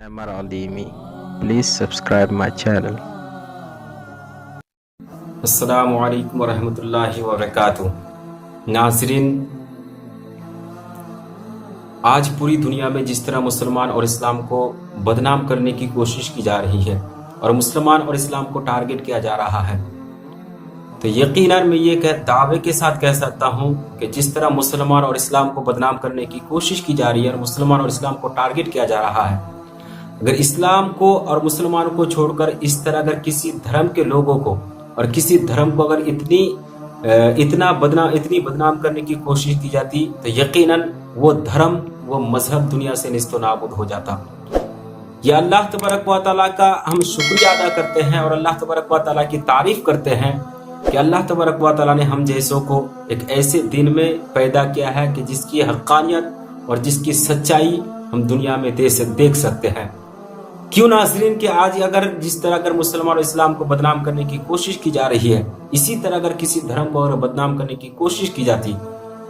Amar Alimi. Please subscribe my channel. अस्सलामु अलैकुम वरहमतुल्लाहि वबरकातुहू। नाज़रीन, आज पूरी दुनिया में जिस तरह मुसलमान और इस्लाम को बदनाम करने की कोशिश की जा रही है और मुसलमान और इस्लाम को टारगेट किया जा रहा है, तो यकीनन मैं ये दावे के साथ कह सकता हूँ कि जिस तरह मुसलमान और इस्लाम को बदनाम करने की कोशिश की जा रही है और मुसलमान और इस्लाम को टारगेट किया जा रहा है, अगर इस्लाम को और मुसलमानों को छोड़कर इस तरह अगर किसी धर्म के लोगों को और किसी धर्म को अगर इतनी बदनाम करने की कोशिश की जाती, तो यकीनन वो धर्म, वो मजहब दुनिया से निस्तो नाबूद हो जाता। ये अल्लाह तबारक व तआला का हम शुक्रिया अदा करते हैं और अल्लाह तबारक व तआला की तारीफ करते हैं कि अल्लाह तबारक व तआला ने हम जैसों को एक ऐसे दिन में पैदा किया है कि जिसकी हक़ानियत और जिसकी सच्चाई हम दुनिया में देख सकते हैं। क्यों नाज़रीन कि आज अगर जिस तरह अगर मुसलमान और इस्लाम को बदनाम करने की कोशिश की जा रही है, इसी तरह अगर किसी धर्म को अगर बदनाम करने की कोशिश की जाती,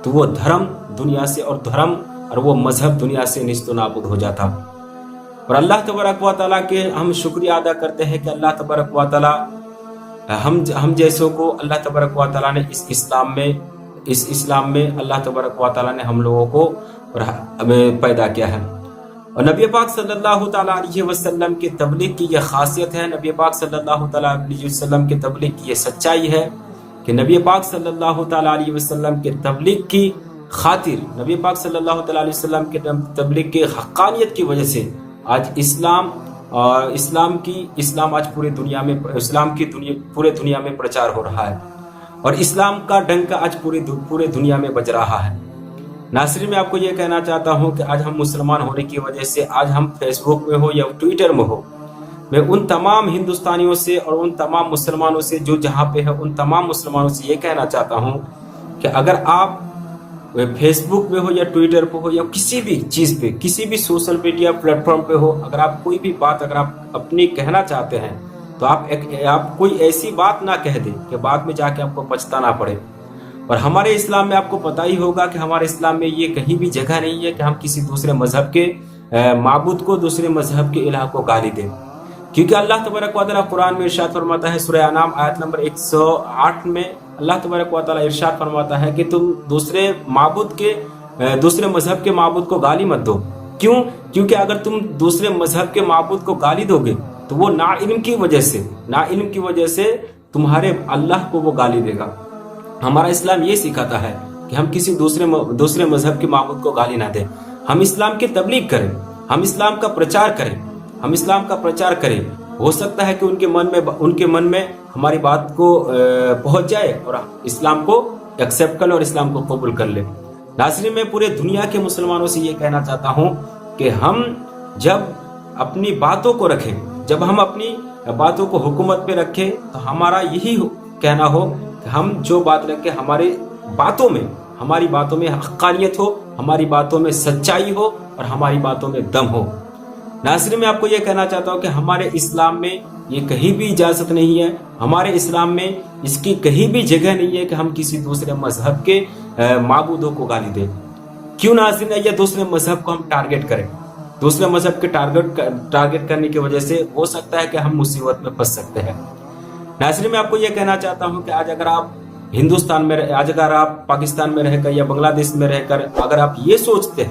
तो वो धर्म दुनिया से और वो मजहब दुनिया से निस्तो नाबूद हो जाता। और अल्लाह तबारक व तआला के हम शुक्रिया अदा करते हैं कि अल्लाह तबारक व तआला हम जैसों को अल्लाह तबारक व तआला ने इस इस्लाम में अल्लाह तबारक व तआला ने हम लोगों को पैदा किया है। और नबी पाक सल्लल्लाहु तआला अलैहि वसल्लम की तबलीग की यह खासियत है, नबी पाक सल्लल्लाहु तआला अलैहि वसल्लम की तबलीग की यह सच्चाई है कि नबी पाक सल्लल्लाहु तआला अलैहि वसल्लम की तबलीग की खातिर, नबी पाक सल्लल्लाहु तआला अलैहि वसल्लम की तबलीग की हक़ानियत की वजह से आज इस्लाम आज पूरी दुनिया में प्रचार हो रहा है और इस्लाम का डंका आज पूरे दुनिया में बज रहा है। नाज़रीन, मैं आपको ये कहना चाहता हूँ कि आज हम मुसलमान होने की वजह से, आज हम फेसबुक में हो या ट्विटर में हो, मैं उन तमाम हिंदुस्तानियों से और उन तमाम मुसलमानों से जो जहाँ पे है, उन तमाम मुसलमानों से ये कहना चाहता हूँ कि अगर आप फेसबुक पे हो या ट्विटर पे हो या किसी भी चीज़ पे, किसी भी सोशल मीडिया प्लेटफॉर्म पे हो, अगर आप कोई भी बात अगर आप अपनी कहना चाहते हैं, तो आप कोई ऐसी बात ना कह दें कि बाद में जाके आपको पछताना पड़े। और हमारे इस्लाम में आपको पता ही होगा कि हमारे इस्लाम में ये कहीं भी जगह नहीं है कि हम किसी दूसरे मजहब के माबूद को, दूसरे मजहब के इलाह को गाली दें, क्योंकि अल्लाह तबारक व तआला कुरान में इरशाद फरमाता है, सूरह अनाम आयत नंबर 108 में अल्लाह तबारक व तआला इरशाद फरमाता है कि तुम दूसरे मजहब के माबूद को गाली मत दो। क्यों? क्योंकि अगर तुम दूसरे मजहब के माबूद को गाली दोगे तो वो ना इल्म की वजह से तुम्हारे अल्लाह को वो गाली देगा। हमारा इस्लाम ये सिखाता है कि हम किसी दूसरे मजहब के माबूद को गाली ना दें, हम इस्लाम की तबलीग करें, हम इस्लाम का प्रचार करें। हो सकता है कि उनके मन में हमारी बात को पहुंच जाए और इस्लाम को एक्सेप्ट कर ले और इस्लाम को कबूल कर ले। नाज़रीन, मैं पूरे दुनिया के मुसलमानों से ये कहना चाहता हूँ कि हम जब अपनी बातों को रखें, जब हम अपनी बातों को हुकूमत पे रखें, तो हमारा यही कहना हो कि हम जो बात रखें, हमारी बातों में हक़ानियत हो, हमारी बातों में सच्चाई हो और हमारी बातों में दम हो। नाज़रीन, मैं आपको ये कहना चाहता हूँ कि हमारे इस्लाम में ये कहीं भी इजाज़त नहीं है, हमारे इस्लाम में इसकी कहीं भी जगह नहीं है कि हम किसी दूसरे मजहब के माबूदों को गाली दें। क्यों नाज़रीन? या दूसरे मजहब को हम टारगेट करें, दूसरे मजहब के टारगेट करने की वजह से हो सकता है कि हम मुसीबत में फंस सकते हैं। नाज़रीन, मैं आपको यह कहना चाहता हूं कि आज अगर आप हिंदुस्तान में, आज अगर आप पाकिस्तान में रहकर या बांग्लादेश में रहकर अगर आप ये सोचते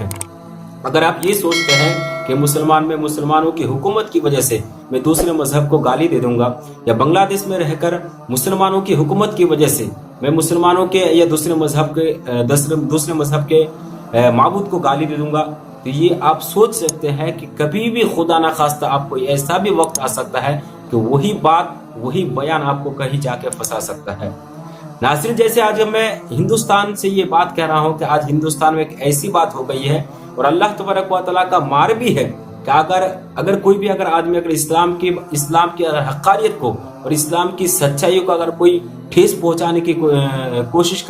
हैं कि मुसलमानों की हुकूमत की वजह से मैं दूसरे मजहब को गाली दे दूंगा, या बांग्लादेश में रहकर मुसलमानों की हुकूमत की वजह से मैं मुसलमानों के या दूसरे मजहब के माबूद को गाली दे दूंगा, तो ये आप सोच सकते हैं कि कभी भी खुदा ना खास्ता आपको ऐसा भी वक्त आ सकता है कि वही बयान आपको कहीं जाके फंसा सकता है। नाज़रीन, जैसे आज मैं हिंदुस्तान से ये बात कह रहा हूँ कि आज हिंदुस्तान में एक ऐसी बात हो गई है और अल्लाह तबारक व तआला का मार भी है कि अगर कोई भी आदमी अगर इस्लाम की हक़ानियत को और इस्लाम की सच्चाई को अगर कोई ठेस पहुंचाने की कोशिश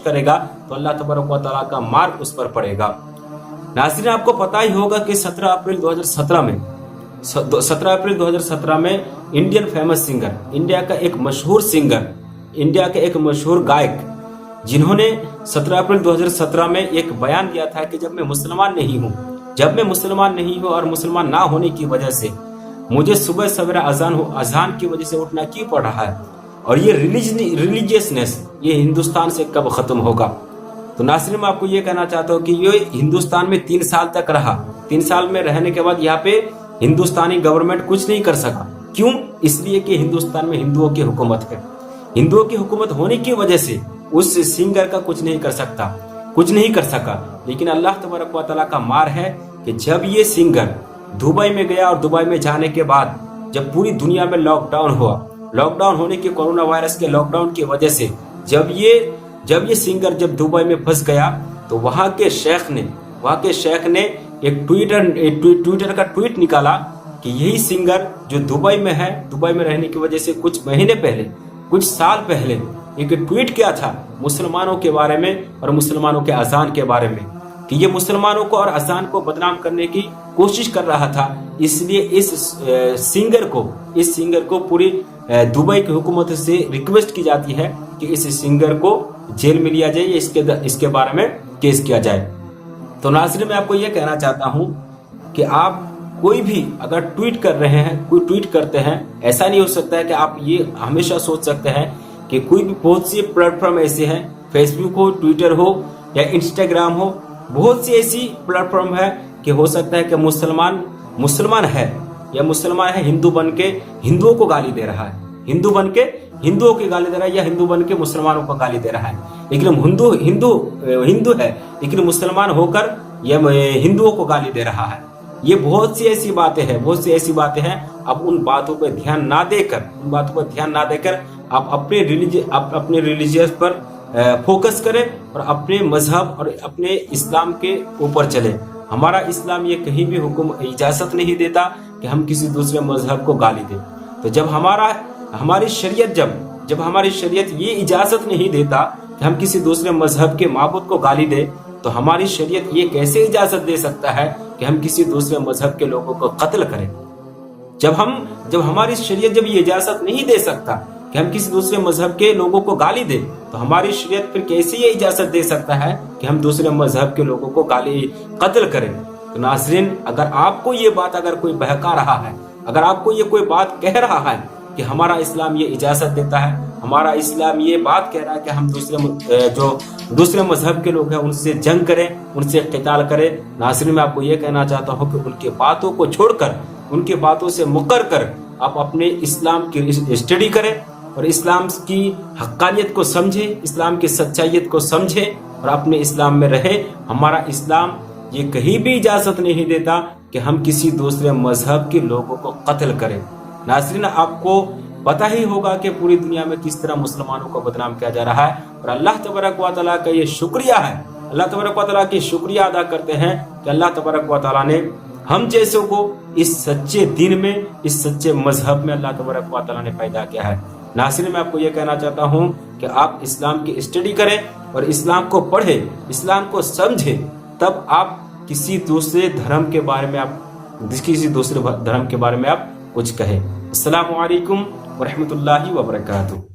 करेगा, तो अल्लाह तबारक व तआला का मार उस पर पड़ेगा। नाज़रीन, आपको पता ही होगा कि 17 अप्रैल 2017 में इंडियन फेमस सिंगर, इंडिया का एक मशहूर गायक, जिन्होंने 17 अप्रैल 2017 में एक बयान दिया था कि जब मैं मुसलमान नहीं हूँ جب میں مسلمان نہیں ہوں اور مسلمان نہ ہونے کی وجہ سے مجھے صبح سویرے اذان کی وجہ سے اٹھنا کیوں پڑ رہا ہے، اور یہ ریلیجیسنس یہ ہندوستان سے کب ختم ہوگا؟ تو ناظرین میں آپ کو یہ کہنا چاہتا ہوں کہ یہ ہندوستان میں 3 سال تک رہا، 3 سال میں رہنے کے بعد یہاں پہ ہندوستانی گورنمنٹ کچھ نہیں کر سکا۔ کیوں؟ اس لیے کہ ہندوستان میں ہندوؤں کی حکومت ہے، ہندوؤں کی حکومت ہونے کی وجہ سے اس سنگر کا کچھ نہیں کر سکا۔ لیکن اللہ تبارک و تعالیٰ کا مار ہے کہ جب یہ سنگر دبئی میں گیا، اور دبئی میں جانے کے بعد جب پوری دنیا میں لاک ڈاؤن ہوا، لاک ڈاؤن ہونے کی کورونا وائرس کے لاک ڈاؤن کی وجہ سے جب یہ سنگر جب دبئی میں پھنس گیا، تو وہاں کے شیخ نے ایک ٹویٹر کا ٹویٹ نکالا کہ یہی سنگر جو دبئی میں ہے، دبئی میں رہنے کی وجہ سے کچھ سال پہلے ایک ٹویٹ کیا تھا مسلمانوں کے بارے میں اور مسلمانوں کے اذان کے بارے میں، کہ یہ مسلمانوں کو اور اذان کو بدنام کرنے کی کوشش کر رہا تھا۔ اس لیے اس سنگر کو پوری دبئی کی حکومت سے ریکویسٹ کی جاتی ہے کہ اس سنگر کو جیل میں لیا جائے، اس کے بارے میں کیس کیا جائے۔ تو ناظرین میں آپ کو یہ کہنا چاہتا ہوں کہ آپ کوئی بھی اگر ٹویٹ کر رہے ہیں، کوئی ٹویٹ کرتے ہیں، ایسا نہیں ہو سکتا ہے کہ آپ یہ ہمیشہ سوچ سکتے ہیں کہ کوئی بھی بہت سی پلیٹ فارم ایسے ہیں، فیس بک ہو، ٹویٹر ہو یا انسٹاگرام ہو، بہت سی ایسی پلیٹ فارم ہے کہ ہو سکتا ہے کہ مسلمان ہے یا مسلمان ہے ہندو بن کے ہندوؤں کو گالی دے رہا ہے، ہندو بن کے ہندوؤں کی گالی دے رہا ہے، یا ہندو بن کے مسلمانوں کو گالی دے رہا ہے، لیکن ہندو ہے لیکن مسلمان ہو کر یہ ہندوؤں کو گالی دے رہا ہے۔ یہ بہت سی ایسی باتیں ہیں۔ اب ان باتوں پہ دھیان نہ دے کر آپ اپنے ریلیجیس پر فوکس کریں اور اپنے مذہب اور اپنے اسلام کے اوپر چلیں۔ ہمارا اسلام یہ کہیں بھی اجازت نہیں دیتا کہ ہم کسی دوسرے مذہب کو گالی دیں۔ تو جب ہماری شریعت یہ اجازت نہیں دیتا کہ ہم کسی دوسرے مذہب کے معبود کو گالی دیں، تو ہماری شریعت یہ کیسے اجازت دے سکتا ہے کہ ہم کسی دوسرے مذہب کے لوگوں کو قتل کریں؟ جب ہماری شریعت جب یہ اجازت نہیں دے سکتا کہ ہم کسی دوسرے مذہب کے لوگوں کو گالی دیں، تو ہماری شریعت پھر کیسے یہ اجازت دے سکتا ہے کہ ہم دوسرے مذہب کے لوگوں کو قتل کریں؟ تو ناظرین، اگر آپ کو یہ بات اگر کوئی بہکا رہا ہے، اگر آپ کو یہ کوئی بات کہہ رہا ہے کہ ہمارا اسلام یہ اجازت دیتا ہے، ہمارا اسلام یہ بات کہہ رہا ہے کہ ہم دوسرے مذہب کے لوگ ہیں ان سے جنگ کریں، ان سے قتال کریں، ناظرین میں آپ کو یہ کہنا چاہتا ہوں کہ ان کی باتوں کو چھوڑ کر، ان کی باتوں سے مکر کر آپ اپنے اسلام کی اسٹڈی کریں اور اسلام کی حقانیت کو سمجھیں، اسلام کی سچائیت کو سمجھیں اور اپنے اسلام میں رہیں۔ ہمارا اسلام یہ کہیں بھی اجازت نہیں دیتا کہ ہم کسی دوسرے مذہب کے لوگوں کو قتل کریں۔ ناظرین، آپ کو پتہ ہی ہوگا کہ پوری دنیا میں کس طرح مسلمانوں کو بدنام کیا جا رہا ہے، اور اللہ تبارک و تعالیٰ کا یہ شکریہ ہے، اللہ تبارک و تعالیٰ کی شکریہ ادا کرتے ہیں کہ اللہ تبارک و تعالیٰ نے ہم جیسوں کو اس سچے دین میں، اس سچے مذہب میں اللہ تبارک و تعالیٰ نے پیدا کیا ہے۔ ناظرین میں آپ کو یہ کہنا چاہتا ہوں کہ آپ اسلام کی اسٹڈی کریں اور اسلام کو پڑھیں، اسلام کو سمجھیں، تب آپ کسی دوسرے دھرم کے بارے میں آپ کچھ کہیں۔ السلام علیکم ورحمۃ اللہ وبرکاتہ۔